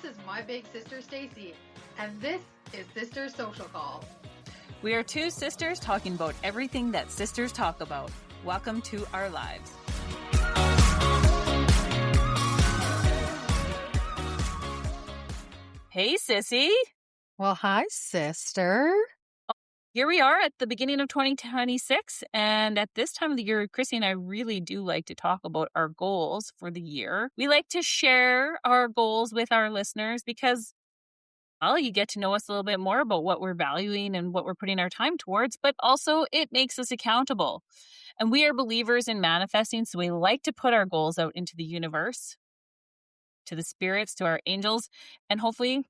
This is my big sister, Stacey, and this is Sister's Social Call. We are two sisters talking about everything that sisters talk about. Welcome to our lives. Hey, sissy. Well, hi, sister. Here we are at the beginning of 2026, and at this time of the year, Chrissy and I really do like to talk about our goals for the year. We like to share our goals with our listeners because, well, you get to know us a little bit more about what we're valuing and what we're putting our time towards, but also it makes us accountable. And we are believers in manifesting, so we like to put our goals out into the universe, to the spirits, to our angels, and hopefully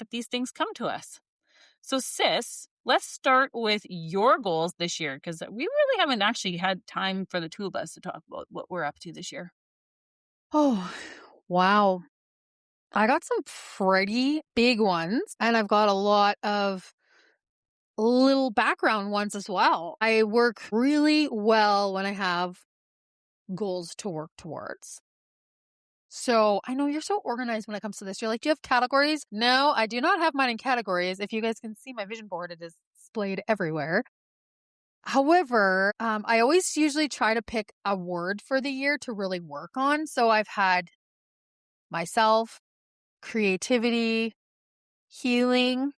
that these things come to us. So, sis, let's start with your goals this year, because we really haven't actually had time for the two of us to talk about what we're up to this year. Oh, wow. I got some pretty big ones, and I've got a lot of little background ones as well. I work really well when I have goals to work towards. So I know you're so organized when it comes to this. You're like, do you have categories? No, I do not have mine in categories. If you guys can see my vision board, it is displayed everywhere. However, I always usually try to pick a word for the year to really work on. So I've had myself, creativity, healing.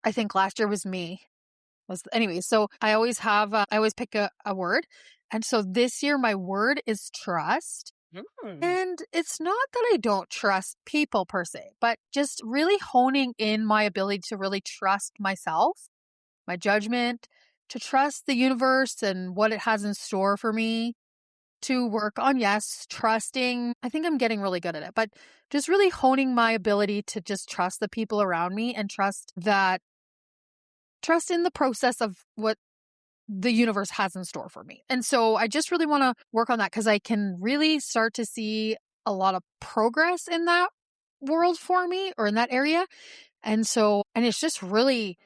I think last year was me. Anyway, so I always pick a word. And so this year my word is trust. And it's not that I don't trust people per se, but just really honing in my ability to really trust myself, my judgment, to trust the universe and what it has in store for me, to work on, yes, trusting. I think I'm getting really good at it, but just really honing my ability to just trust the people around me and trust in the process of what the universe has in store for me. And so I just really want to work on that because I can really start to see a lot of progress in that world for me or in that area. And it's just really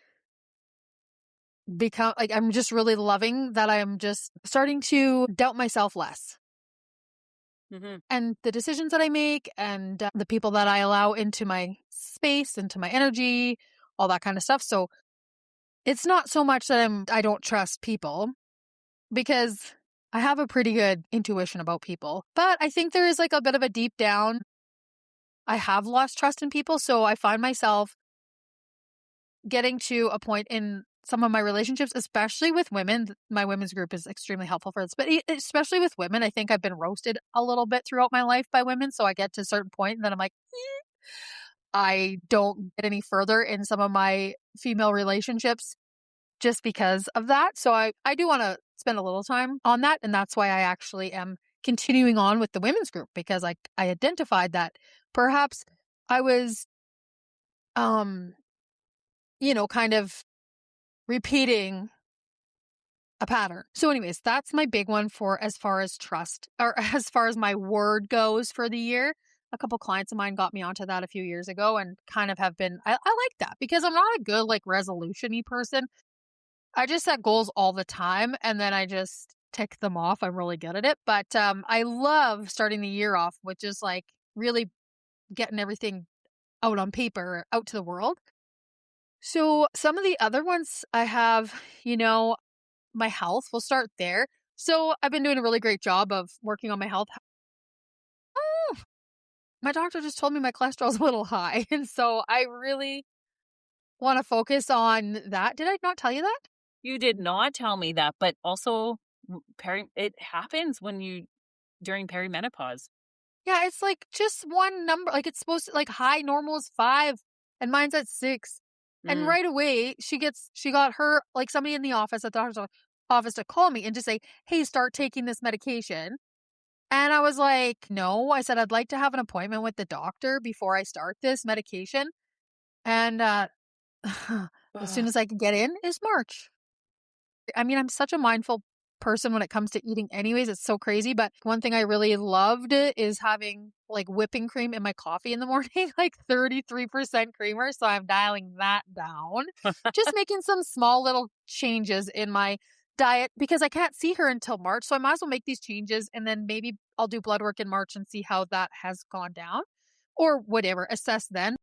become like, I'm just really loving that I'm just starting to doubt myself less. Mm-hmm. And the decisions that I make and the people that I allow into my space, into my energy, all that kind of stuff. So it's not so much that I don't trust people, because I have a pretty good intuition about people. But I think there is like a bit of a deep down, I have lost trust in people. So I find myself getting to a point in some of my relationships, especially with women. My women's group is extremely helpful for this, but especially with women, I think I've been roasted a little bit throughout my life by women. So I get to a certain point and then I'm like, I don't get any further in some of my female relationships just because of that. So I do want to spend a little time on that. And that's why I actually am continuing on with the women's group, because I identified that perhaps I was, kind of repeating a pattern. So anyways, that's my big one for as far as trust, or as far as my word goes for the year. A couple clients of mine got me onto that a few years ago and kind of have been, I like that because I'm not a good like resolution-y person. I just set goals all the time and then I just tick them off. I'm really good at it. But I love starting the year off with just like really getting everything out on paper, out to the world. So some of the other ones I have, my health, we'll start there. So I've been doing a really great job of working on my health. Oh, my doctor just told me my cholesterol is a little high. And so I really want to focus on that. Did I not tell you that? You did not tell me that, but also it happens during perimenopause. Yeah, it's like just one number. Like it's supposed to, like high normal is 5 and mine's at 6. And right away she got her, like somebody in the office at the doctor's office to call me and just say, hey, start taking this medication. And I was like, no, I said, I'd like to have an appointment with the doctor before I start this medication. And as soon as I can get in is March. I mean, I'm such a mindful person when it comes to eating anyways. It's so crazy. But one thing I really loved is having like whipping cream in my coffee in the morning, like 33% creamer. So I'm dialing that down. Just making some small little changes in my diet because I can't see her until March. So I might as well make these changes and then maybe I'll do blood work in March and see how that has gone down. or whatever, assess then.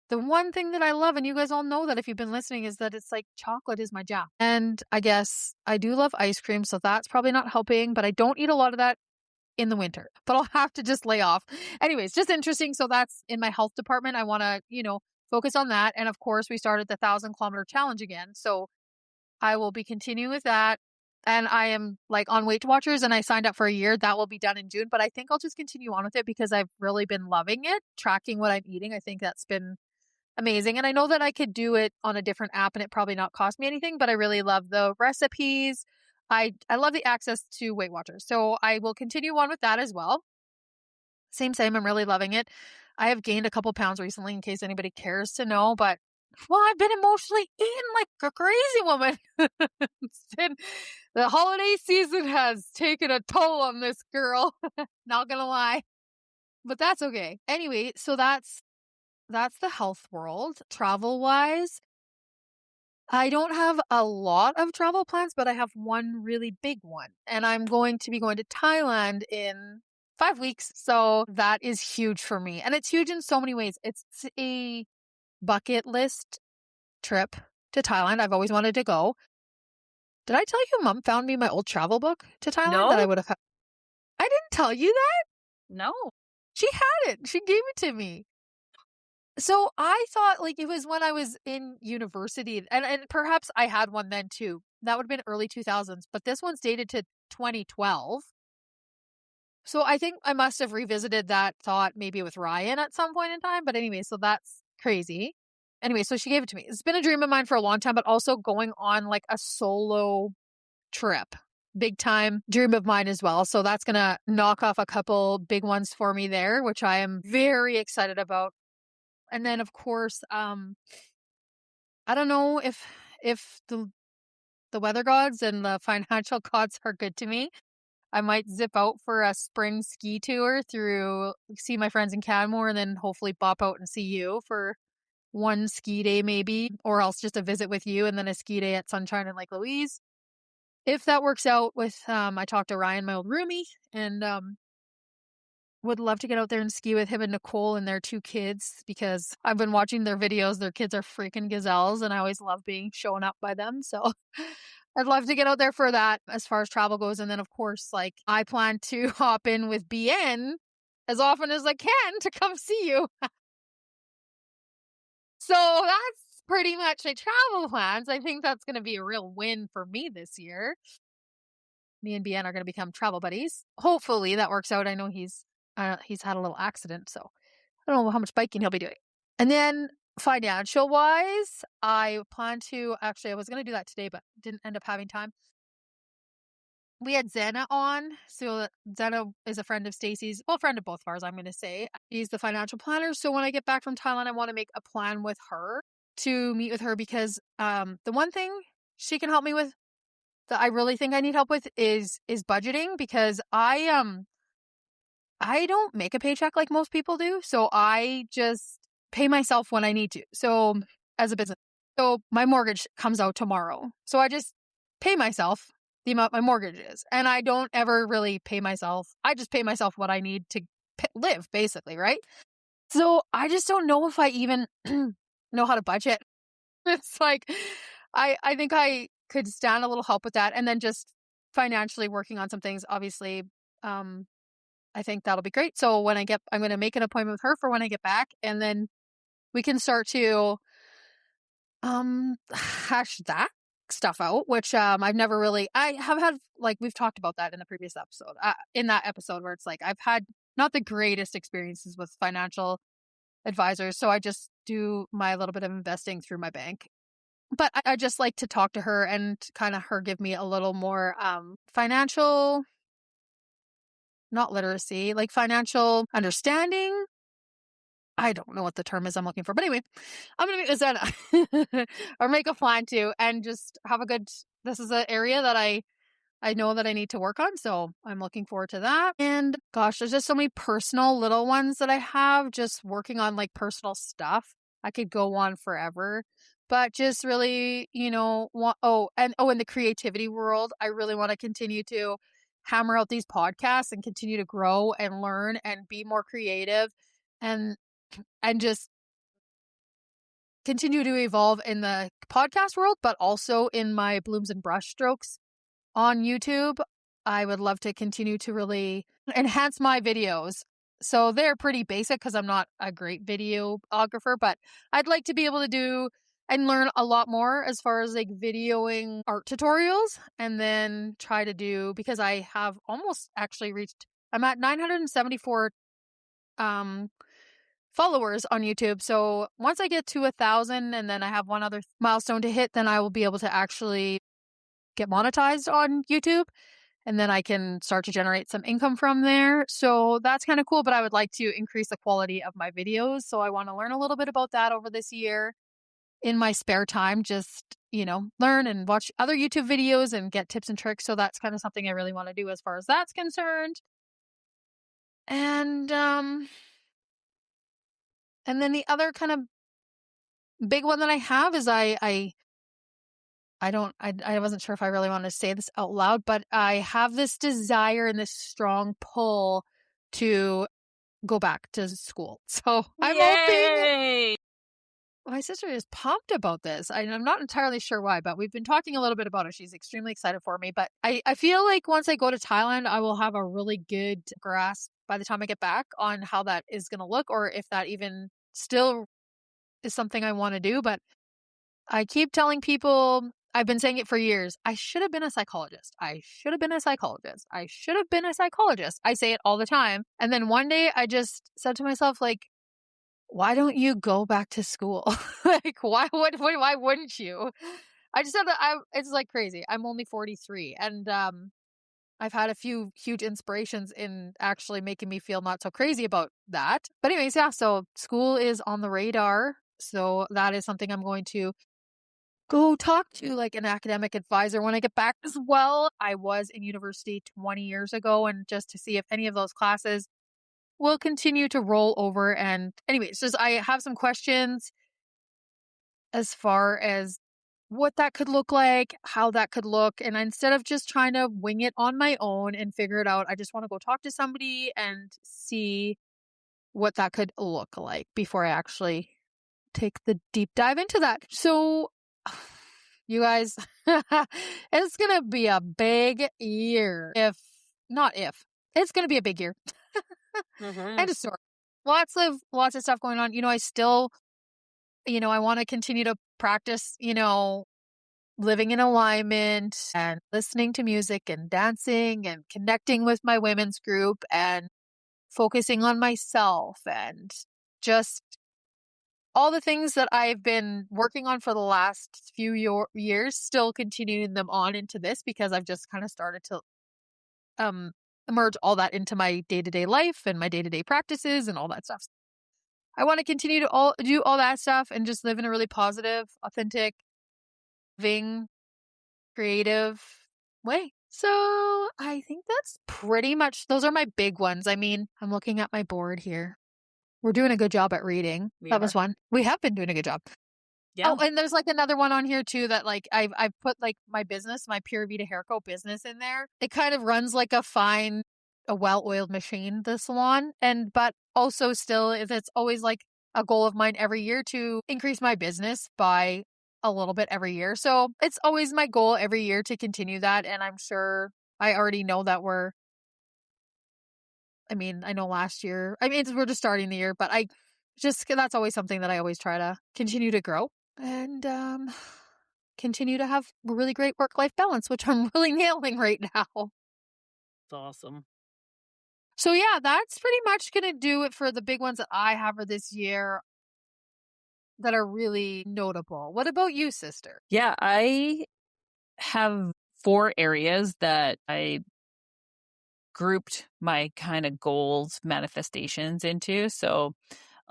The one thing that I love, and you guys all know that if you've been listening, is that it's like chocolate is my jam. And I guess I do love ice cream, so that's probably not helping, but I don't eat a lot of that in the winter, but I'll have to just lay off. Anyways, just interesting. So that's in my health department. I want to, focus on that. And of course, we started the 1,000-kilometer challenge again. So I will be continuing with that. And I am like on Weight Watchers and I signed up for a year. That will be done in June, but I think I'll just continue on with it because I've really been loving it, tracking what I'm eating. I think that's been amazing. And I know that I could do it on a different app and it probably not cost me anything, but I really love the recipes. I love the access to Weight Watchers. So I will continue on with that as well. Same. I'm really loving it. I have gained a couple pounds recently in case anybody cares to know, but I've been emotionally eating like a crazy woman. The holiday season has taken a toll on this girl. Not gonna lie, but that's okay. Anyway, so that's the health world. Travel wise, I don't have a lot of travel plans, but I have one really big one. And I'm going to be going to Thailand in 5 weeks. So that is huge for me. And it's huge in so many ways. It's a bucket list trip to Thailand. I've always wanted to go. Did I tell you Mom found me my old travel book to Thailand that I would have had? I didn't tell you that? No. She had it. She gave it to me. So I thought like it was when I was in university and perhaps I had one then too. That would have been early 2000s, but this one's dated to 2012. So I think I must have revisited that thought maybe with Ryan at some point in time. But anyway, so that's crazy. Anyway, so she gave it to me. It's been a dream of mine for a long time, but also going on like a solo trip. Big time dream of mine as well. So that's going to knock off a couple big ones for me there, which I am very excited about. And then, of course, I don't know if the weather gods and the financial gods are good to me. I might zip out for a spring ski tour see my friends in Canmore and then hopefully bop out and see you for one ski day maybe, or else just a visit with you and then a ski day at Sunshine and Lake Louise. If that works out with, I talked to Ryan, my old roomie, and would love to get out there and ski with him and Nicole and their 2 kids because I've been watching their videos. Their kids are freaking gazelles and I always love being shown up by them. So I'd love to get out there for that as far as travel goes. And then of course, like I plan to hop in with BN as often as I can to come see you. So that's pretty much my travel plans. I think that's going to be a real win for me this year. Me and BN are going to become travel buddies. Hopefully that works out. I know he's had a little accident, so I don't know how much biking he'll be doing. And then financial wise, I plan to I was going to do that today, but didn't end up having time. We had Zena on. So Zena is a friend of Stacey's, well, friend of both of ours, I'm going to say. She's the financial planner. So when I get back from Thailand, I want to make a plan with her to meet with her because the one thing she can help me with that I really think I need help with is budgeting because I don't make a paycheck like most people do. So I just pay myself when I need to. So as a business, so my mortgage comes out tomorrow. So I just pay myself the amount my mortgage is. And I don't ever really pay myself. I just pay myself what I need to live basically. Right. So I just don't know if I even know how to budget. It's like, I think I could stand a little help with that. And then just financially working on some things, obviously, I think that'll be great. So I'm going to make an appointment with her for when I get back and then we can start to, hash that stuff out, which, I have had, like, we've talked about that in the previous episode, in that episode where it's like, I've had not the greatest experiences with financial advisors. So I just do my little bit of investing through my bank. But I just like to talk to her and kind of her give me a little more, financial, not literacy, like financial understanding. I don't know what the term is I'm looking for. But anyway, I'm going to meet with Zena or make a plan to and just have this is an area that I know that I need to work on. So I'm looking forward to that. And gosh, there's just so many personal little ones that I have just working on like personal stuff. I could go on forever, but just really, in the creativity world, I really want to continue to hammer out these podcasts and continue to grow and learn and be more creative. And and just continue to evolve in the podcast world, but also in my blooms and brushstrokes on YouTube. I would love to continue to really enhance my videos. So they're pretty basic because I'm not a great videographer, but I'd like to be able to do and learn a lot more as far as like videoing art tutorials, and then try to do, because I have almost actually reached, I'm at 974 followers on YouTube. So once I get to 1,000 and then I have one other milestone to hit, then I will be able to actually get monetized on YouTube. And then I can start to generate some income from there. So that's kind of cool, but I would like to increase the quality of my videos. So I want to learn a little bit about that over this year in my spare time, just, learn and watch other YouTube videos and get tips and tricks. So that's kind of something I really want to do as far as that's concerned. And then the other kind of big one that I have is I wasn't sure if I really wanted to say this out loud, but I have this desire and this strong pull to go back to school. So I'm hoping. My sister is pumped about this. I'm not entirely sure why, but we've been talking a little bit about it. She's extremely excited for me. But I feel like once I go to Thailand, I will have a really good grasp by the time I get back on how that is going to look, or if that even still is something I want to do. But I keep telling people, I've been saying it for years, I should have been a psychologist. I should have been a psychologist. I should have been a psychologist. I say it all the time. And then one day I just said to myself, like, why don't you go back to school? Like, why wouldn't you? I just said that it's like crazy. I'm only 43, and I've had a few huge inspirations in actually making me feel not so crazy about that. But anyways, yeah, so school is on the radar. So that is something I'm going to go talk to like an academic advisor when I get back as well. I was in university 20 years ago, and just to see if any of those classes will continue to roll over. And anyways, just I have some questions as far as what that could look like, how that could look. And instead of just trying to wing it on my own and figure it out, I just want to go talk to somebody and see what that could look like before I actually take the deep dive into that. So you guys, it's going to be a big year. It's going to be a big year. End of story. Lots of stuff going on. I still, I want to continue to practice, living in alignment and listening to music and dancing and connecting with my women's group and focusing on myself and just all the things that I've been working on for the last few years, still continuing them on into this, because I've just kind of started to merge all that into my day-to-day life and my day-to-day practices and all that stuff. I want to continue to do all that stuff and just live in a really positive, authentic, loving, creative way. So I think that's pretty much, those are my big ones. I mean, I'm looking at my board here. We're doing a good job at reading. That was one. We have been doing a good job. Yeah. Oh, and there's like another one on here too that like I've put like my business, my Pure Vita Hair Co. business in there. It kind of runs like a well-oiled machine, the salon, but also still it's always like a goal of mine every year to increase my business by a little bit every year. So it's always my goal every year to continue that, and I'm sure I already know that I know last year, we're just starting the year, but that's always something that I always try to continue to grow and continue to have a really great work-life balance, which I'm really nailing right now. That's awesome. So yeah, that's pretty much going to do it for the big ones that I have for this year that are really notable. What about you, sister? Yeah, I have 4 areas that I grouped my kind of goals manifestations into. So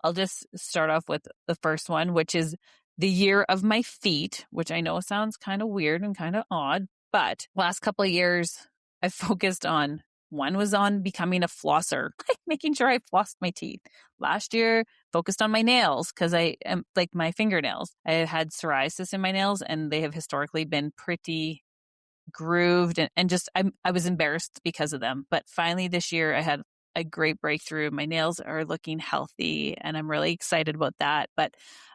I'll just start off with the first one, which is the year of my feet, which I know sounds kind of weird and kind of odd, but last couple of years I've focused on, one was on becoming a flosser, like making sure I flossed my teeth. Last year, focused on my nails because I am like my fingernails. I had psoriasis in my nails and they have historically been pretty grooved and just I was embarrassed because of them. But finally this year I had a great breakthrough. My nails are looking healthy and I'm really excited about that. But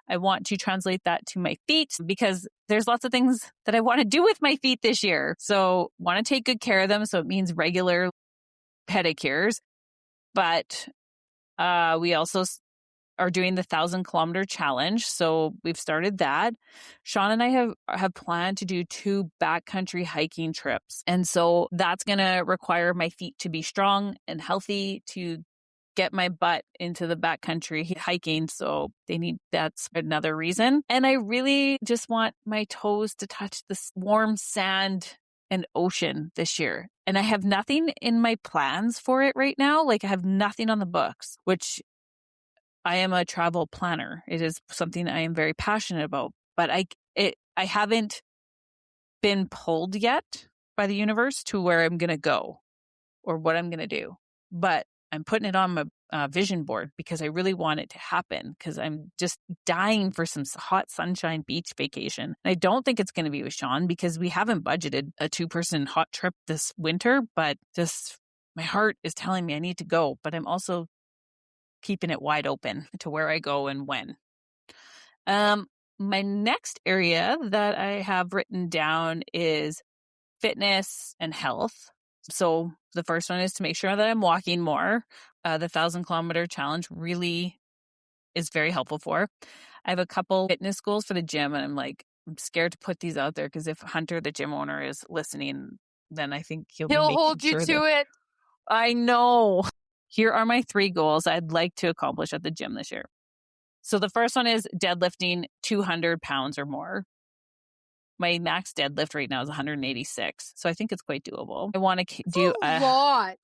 I want to translate that to my feet because there's lots of things that I want to do with my feet this year. So want to take good care of them. So it means regular pedicures. But we also are doing the 1,000-kilometer challenge. So we've started that. Sean and I have planned to do 2 backcountry hiking trips. And so that's going to require my feet to be strong and healthy to get my butt into the backcountry hiking. So that's another reason. And I really just want my toes to touch the warm sand and ocean this year. And I have nothing in my plans for it right now. Like I have nothing on the books, which I am a travel planner. It is something I am very passionate about, but I haven't been pulled yet by the universe to where I'm going to go or what I'm going to do. But I'm putting it on my vision board because I really want it to happen because I'm just dying for some hot sunshine beach vacation. And I don't think it's going to be with Sean because we haven't budgeted a 2-person hot trip this winter, but just my heart is telling me I need to go, but I'm also keeping it wide open to where I go and when. My next area that I have written down is fitness and health. So the first one is to make sure that I'm walking more. The 1,000-kilometer challenge really is very helpful for. I have a couple fitness goals for the gym and I'm scared to put these out there because if Hunter, the gym owner, is listening, then I think he'll hold you to it. I know. Here are my 3 goals I'd like to accomplish at the gym this year. So the first one is deadlifting 200 pounds or more. My max deadlift right now is 186. So I think it's quite doable. I want to do a lot.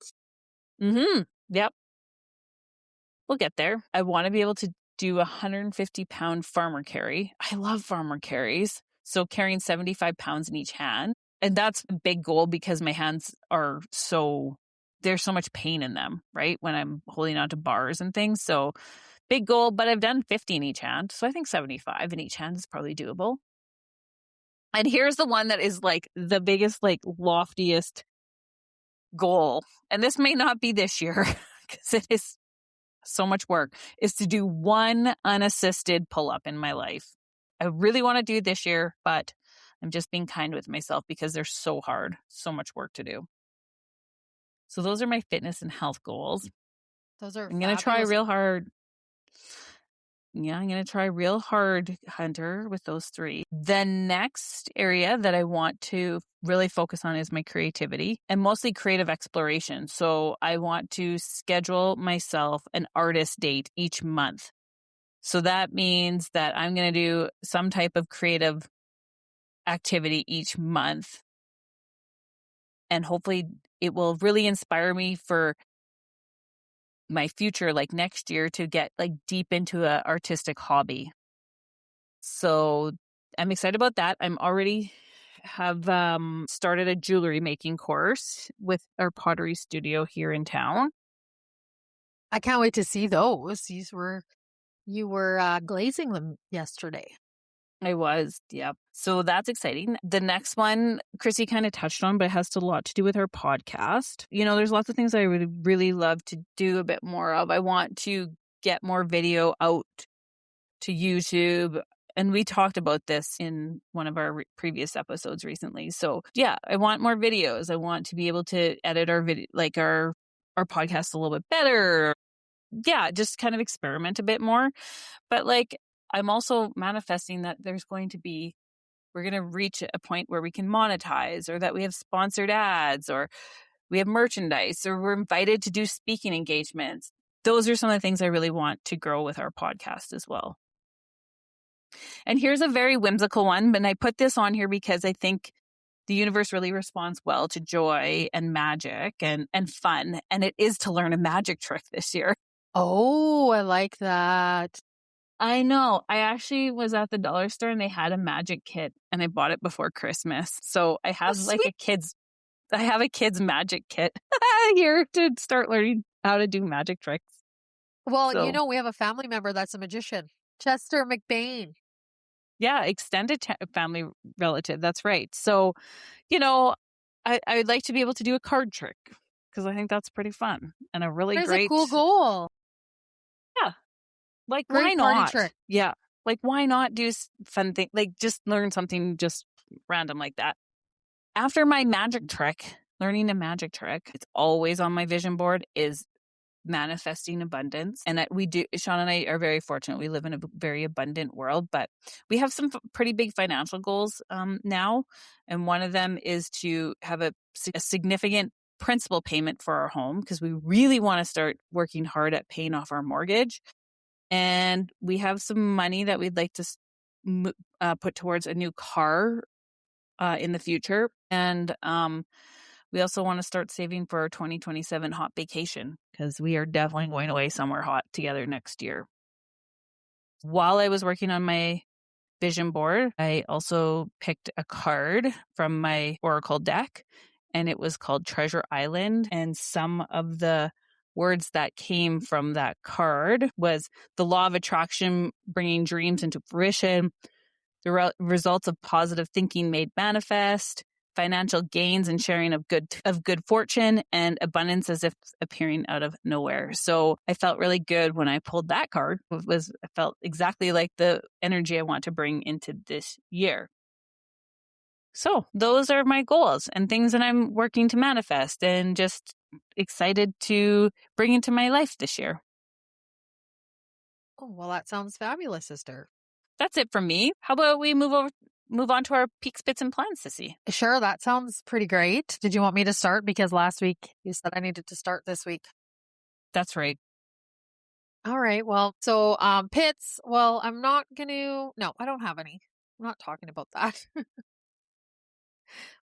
Yep. We'll get there. I want to be able to do a 150-pound farmer carry. I love farmer carries. So carrying 75 pounds in each hand. And that's a big goal because my hands are there's so much pain in them, right? When I'm holding onto bars and things. So big goal, but I've done 50 in each hand. So I think 75 in each hand is probably doable. And here's the one that is the biggest, loftiest goal. And this may not be this year because it is so much work, is to do 1 unassisted pull-up in my life. I really want to do it this year, but I'm just being kind with myself because they're so hard, so much work to do. So those are my fitness and health goals. Those are I'm going to try real hard. Yeah, I'm going to try real hard, Hunter, with those 3. The next area that I want to really focus on is my creativity and mostly creative exploration. So I want to schedule myself an artist date each month. So that means that I'm going to do some type of creative activity each month. And hopefully it will really inspire me for my future, next year, to get deep into an artistic hobby. So I'm excited about that. I'm already have started a jewelry making course with our pottery studio here in town. I can't wait to see those. You were glazing them yesterday. I was, yeah. So that's exciting. The next one, Chrissy kind of touched on, but it has a lot to do with her podcast. There's lots of things I would really love to do a bit more of. I want to get more video out to YouTube. And we talked about this in one of our previous episodes recently. So yeah, I want more videos. I want to be able to edit our video, our podcast a little bit better. Yeah, just kind of experiment a bit more. But I'm also manifesting that we're going to reach a point where we can monetize, or that we have sponsored ads, or we have merchandise, or we're invited to do speaking engagements. Those are some of the things I really want to grow with our podcast as well. And here's a very whimsical one, but I put this on here because I think the universe really responds well to joy and magic and fun. And it is to learn a magic trick this year. Oh, I like that. I know. I actually was at the dollar store and they had a magic kit and I bought it before Christmas. So I have a kid's magic kit here to start learning how to do magic tricks. Well, we have a family member that's a magician, Chester McBain. Yeah, extended family relative. That's right. So, I would like to be able to do a card trick. because I think that's pretty fun and a really That is great, a cool goal. yeah, like, why Great party not? trick. Yeah. Like, why not do fun thing? Like, just learn something just random like that. After my magic trick, learning a magic trick, it's always on my vision board, is manifesting abundance. And Sean and I are very fortunate. We live in a very abundant world, but we have some pretty big financial goals now. And one of them is to have a significant principal payment for our home, because we really want to start working hard at paying off our mortgage. And we have some money that we'd like to put towards a new car in the future. And we also want to start saving for our 2027 hot vacation, because we are definitely going away somewhere hot together next year. While I was working on my vision board, I also picked a card from my Oracle deck, and it was called Treasure Island. And some of the words that came from that card was the law of attraction, bringing dreams into fruition, the results of positive thinking made manifest, financial gains and sharing of good fortune, and abundance as if appearing out of nowhere. So I felt really good when I pulled that card. I felt exactly like the energy I want to bring into this year. So those are my goals and things that I'm working to manifest and just excited to bring into my life this year. Oh, well, that sounds fabulous, sister. That's it from me. How about we move on to our peaks, bits, and plans, Sissy? Sure, that sounds pretty great. Did you want me to start? Because last week you said I needed to start this week. That's right. All right. Well, so pits. Well, I'm not gonna. No, I don't have any. I'm not talking about that.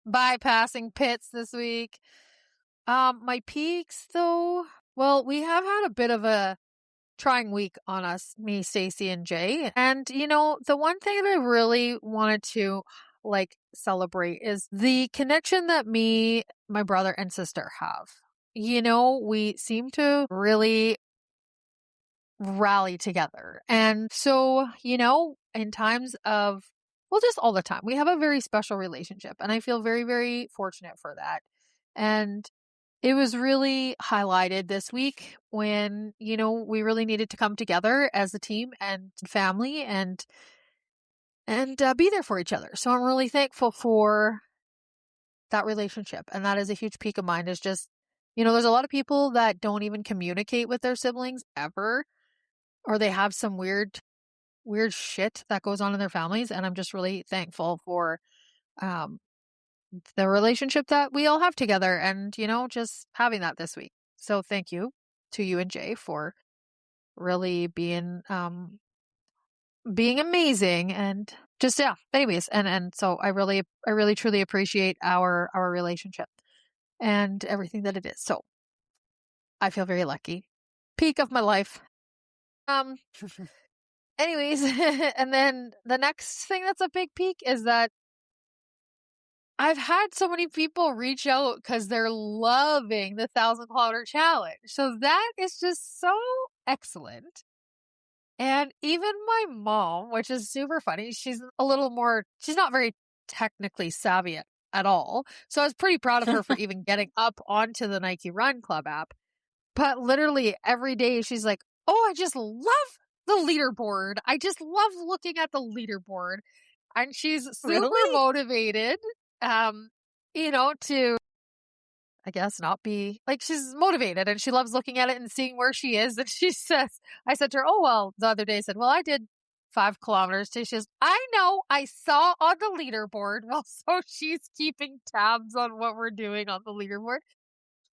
Bypassing pits this week. My peaks though. Well, we have had a bit of a trying week on us, me, Stacey, and Jay. And the one thing that I really wanted to celebrate is the connection that me, my brother, and sister have. We seem to really rally together. And so, in times of, well, just all the time, we have a very special relationship. And I feel very, very fortunate for that. And it was really highlighted this week when, we really needed to come together as a team and family and be there for each other. So I'm really thankful for that relationship. And that is a huge peak of mine, is just, there's a lot of people that don't even communicate with their siblings ever, or they have some weird shit that goes on in their families. And I'm just really thankful for the relationship that we all have together and, just having that this week. So thank you to you and Jay for really being amazing and just, yeah, anyways. And so I really truly appreciate our relationship and everything that it is. So I feel very lucky. Peak of my life. Anyways, and then the next thing that's a big peak is that I've had so many people reach out because they're loving the 1,000-kilometer challenge. So that is just so excellent. And even my mom, which is super funny, she's not very technically savvy at all. So I was pretty proud of her for even getting up onto the Nike Run Club app. But literally every day she's like, oh, I just love the leaderboard. I just love looking at the leaderboard. And she's super motivated, to, I guess, not be like, she's motivated and she loves looking at it and seeing where she is. And she says, I said to her, oh, well, the other day I said, well, I did 5 kilometers today. She says, I know, I saw on the leaderboard. Well, so she's keeping tabs on what we're doing on the leaderboard,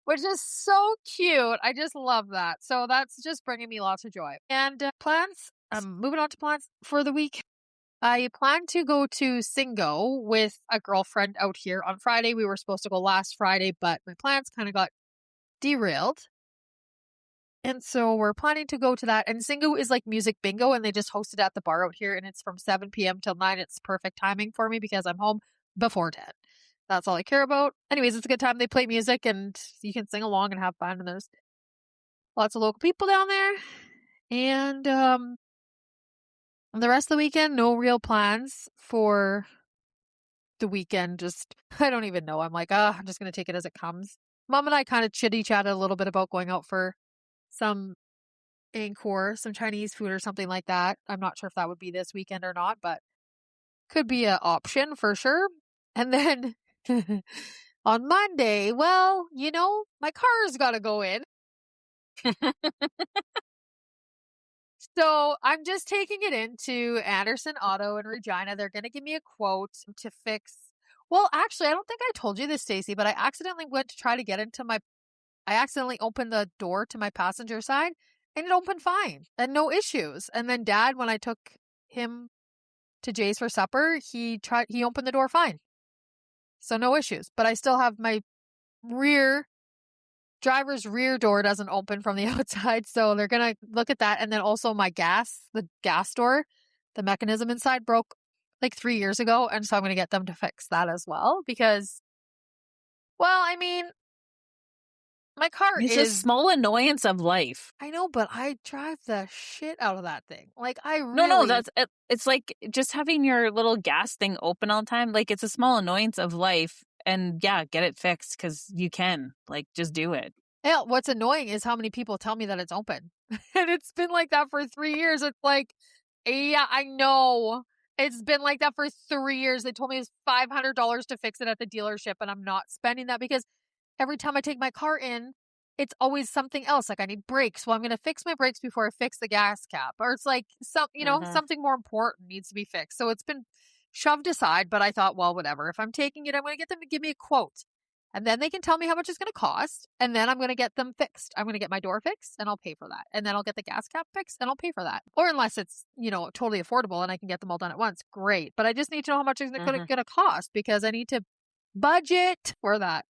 which is so cute. I just love that. So that's just bringing me lots of joy. And plans, moving on to plans for the week. I plan to go to Singo with a girlfriend out here on Friday. We were supposed to go last Friday, but my plans kind of got derailed. And so we're planning to go to that. And Singo is like music bingo, and they just host it at the bar out here. And it's from 7 p.m. till 9. It's perfect timing for me because I'm home before 10. That's all I care about. Anyways, it's a good time. They play music and you can sing along and have fun. And there's lots of local people down there. And the rest of the weekend, no real plans for the weekend. Just, I don't even know. I'm like, I'm just going to take it as it comes. Mom and I kind of chitty-chatted a little bit about going out for some Angkor, some Chinese food or something like that. I'm not sure if that would be this weekend or not, but could be an option for sure. And then on Monday, well, my car's got to go in. So I'm just taking it into Anderson Auto in Regina. They're going to give me a quote to fix. Well, actually, I don't think I told you this, Stacey, but I accidentally went to try to get into I accidentally opened the door to my passenger side and it opened fine and no issues. And then Dad, when I took him to Jay's for supper, he opened the door fine. So no issues, but I still have my driver's rear door doesn't open from the outside. So they're going to look at that. And then also the gas door, the mechanism inside broke like 3 years ago. And so I'm going to get them to fix that as well because, well, I mean, my car it's a small annoyance of life. I know, but I drive the shit out of that thing. Like No, it's like just having your little gas thing open all the time. Like it's a small annoyance of life. And yeah, get it fixed because you can. Like, just do it. Yeah, what's annoying is how many people tell me that it's open. And it's been like that for 3 years. It's like, yeah, I know. It's been like that for 3 years. They told me it's $500 to fix it at the dealership, and I'm not spending that because every time I take my car in, it's always something else. Like I need brakes. Well, I'm going to fix my brakes before I fix the gas cap. Or it's like, something more important needs to be fixed. So it's been shoved aside, but I thought, well, whatever. If I'm taking it, I'm going to get them to give me a quote. And then they can tell me how much it's going to cost. And then I'm going to get them fixed. I'm going to get my door fixed and I'll pay for that. And then I'll get the gas cap fixed and I'll pay for that. Or unless it's, totally affordable and I can get them all done at once. Great. But I just need to know how much it's going to cost because I need to budget for that.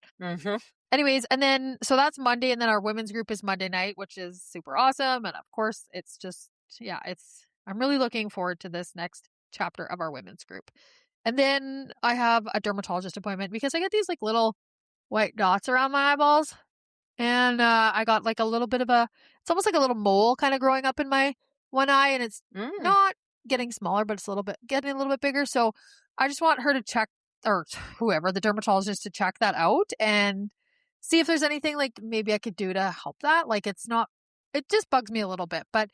Anyways, and then, so that's Monday. And then our women's group is Monday night, which is super awesome. And of course, it's just, I'm really looking forward to this next chapter of our women's group. And then I have a dermatologist appointment because I get these like little white dots around my eyeballs. And I got like a little bit of it's almost like a little mole kind of growing up in my one eye. And it's not getting smaller, but it's getting a little bit bigger. So I just want her to check, or whoever, the dermatologist, to check that out and see if there's anything like maybe I could do to help that. Like it just bugs me a little bit, but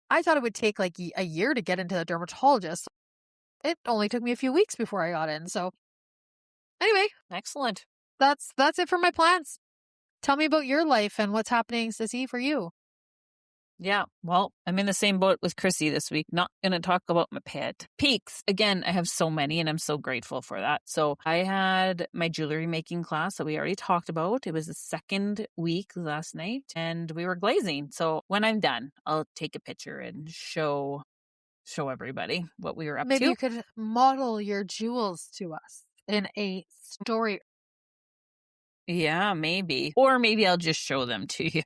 I thought it would take like a year to get into the dermatologist. It only took me a few weeks before I got in. So anyway, excellent. That's it for my plans. Tell me about your life and what's happening, Sissy, for you. Yeah, well, I'm in the same boat with Chrissy this week. Not going to talk about my pet peaks. Again, I have so many and I'm so grateful for that. So I had my jewelry making class that we already talked about. It was the second week last night and we were glazing. So when I'm done, I'll take a picture and show everybody what we were up to. Maybe you could model your jewels to us in a story. Yeah, maybe. Or maybe I'll just show them to you.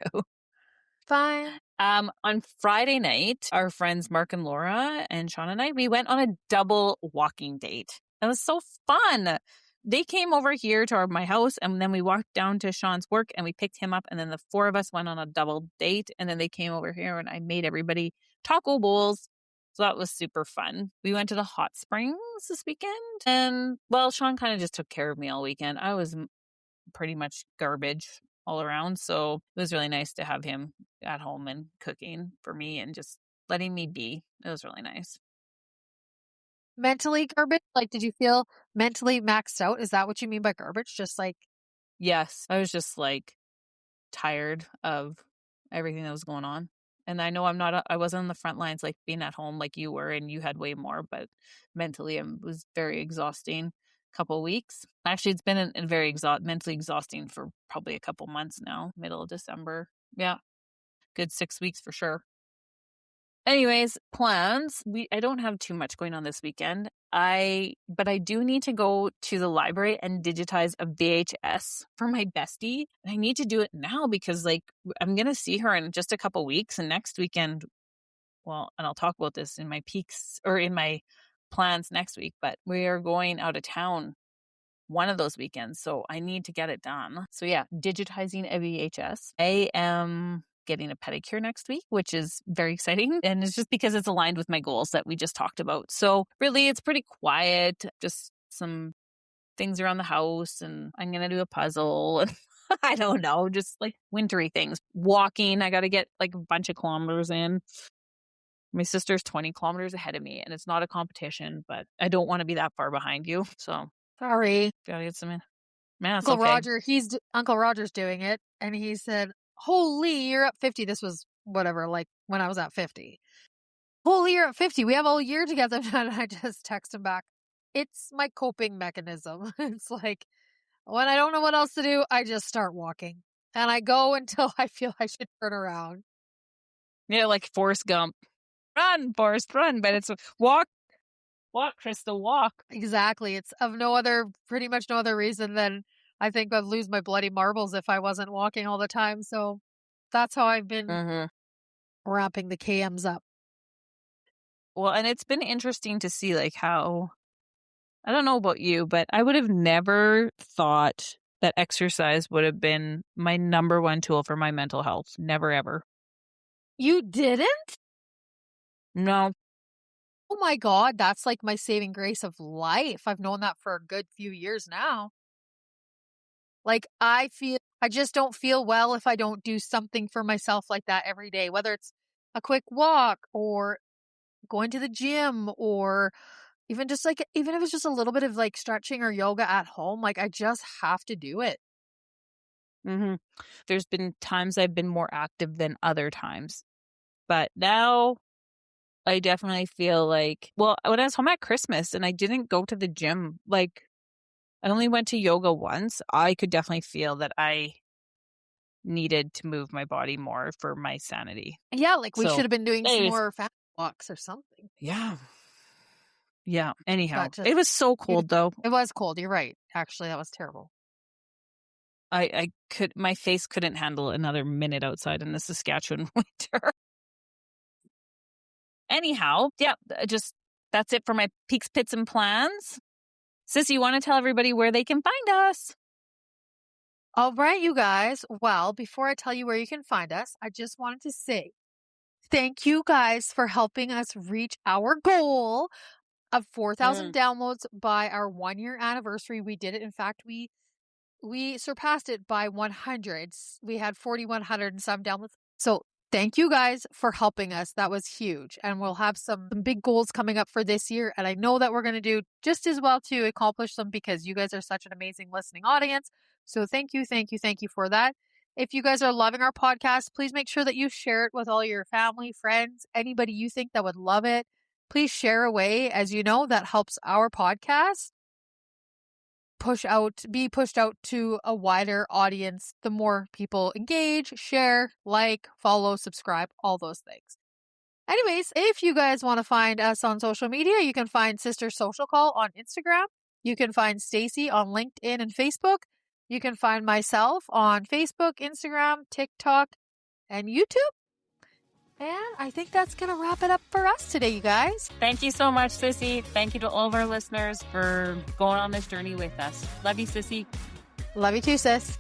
Fine. On Friday night, our friends Mark and Laura and Sean and I, we went on a double walking date. It was so fun. They came over here to my house and then we walked down to Sean's work and we picked him up and then the four of us went on a double date and then they came over here and I made everybody taco bowls. So that was super fun. We went to the hot springs this weekend and, well, Sean kind of just took care of me all weekend. I was pretty much garbage all around. So it was really nice to have him at home and cooking for me and just letting me be. It was really nice. Mentally garbage? Like, did you feel mentally maxed out? Is that what you mean by garbage? Just like... Yes. I was just like tired of everything that was going on. And I know I wasn't on the front lines like being at home like you were and you had way more, but mentally it was very exhausting. Couple weeks. Actually, it's been a very mentally exhausting for probably a couple months now, middle of December. Yeah. Good 6 weeks for sure. Anyways, plans. I don't have too much going on this weekend. But I do need to go to the library and digitize a VHS for my bestie. And I need to do it now because like I'm going to see her in just a couple weeks and next weekend. Well, and I'll talk about this in my peaks or in my plans next week, but we are going out of town one of those weekends. So I need to get it done. So yeah, digitizing a VHS. I am getting a pedicure next week, which is very exciting. And it's just because it's aligned with my goals that we just talked about. So really it's pretty quiet, just some things around the house and I'm going to do a puzzle. I don't know, just like wintry things. Walking, I got to get like a bunch of kilometers in. My sister's 20 kilometers ahead of me, and it's not a competition, but I don't want to be that far behind you. So Sorry. gotta get some in. Man, it's Uncle okay. Roger, Uncle Roger's doing it, and he said, "Holy, you're at 50." This was whatever, like when I was at 50. Holy, you're at 50. We have all year together. And I just text him back. It's my coping mechanism. It's like when I don't know what else to do, I just start walking, and I go until I feel I should turn around. Yeah, like Forrest Gump. Run, Forrest, run. But it's walk, Krista, walk. Exactly. It's pretty much no other reason than I think I'd lose my bloody marbles if I wasn't walking all the time. So that's how I've been wrapping the KMs up. Well, and it's been interesting to see like how, I don't know about you, but I would have never thought that exercise would have been my number one tool for my mental health. Never, ever. You didn't? No. Oh my God, that's like my saving grace of life. I've known that for a good few years now. Like I just don't feel well if I don't do something for myself like that every day, whether it's a quick walk or going to the gym or even if it's just a little bit of like stretching or yoga at home, like I just have to do it. There's been times I've been more active than other times, but now I definitely feel like, well, when I was home at Christmas and I didn't go to the gym, like I only went to yoga once, I could definitely feel that I needed to move my body more for my sanity. Yeah, like we should have been doing some anyways, more family walks or something. Yeah. Yeah. Anyhow, But it was so cold though. It was cold. You're right. Actually, that was terrible. My face couldn't handle another minute outside in the Saskatchewan winter. Anyhow, yeah, that's it for my peaks, pits, and plans. Sissy, you want to tell everybody where they can find us? All right, you guys. Well, before I tell you where you can find us, I just wanted to say thank you guys for helping us reach our goal of 4,000 downloads by our 1-year anniversary. We did it. In fact, we surpassed it by 100. We had 4,100 and some downloads. So thank you guys for helping us. That was huge. And we'll have some big goals coming up for this year. And I know that we're going to do just as well to accomplish them because you guys are such an amazing listening audience. So thank you for that. If you guys are loving our podcast, please make sure that you share it with all your family, friends, anybody you think that would love it. Please share away. As you know, that helps our podcast be pushed out to a wider audience. The more people engage, share, like, follow, subscribe, all those things. Anyways, if you guys want to find us on social media, you can find Sister Social Call on Instagram. You can find Stacey on LinkedIn and Facebook. You can find myself on Facebook, Instagram, TikTok, and YouTube. And I think that's going to wrap it up for us today, you guys. Thank you so much, Sissy. Thank you to all of our listeners for going on this journey with us. Love you, Sissy. Love you too, sis.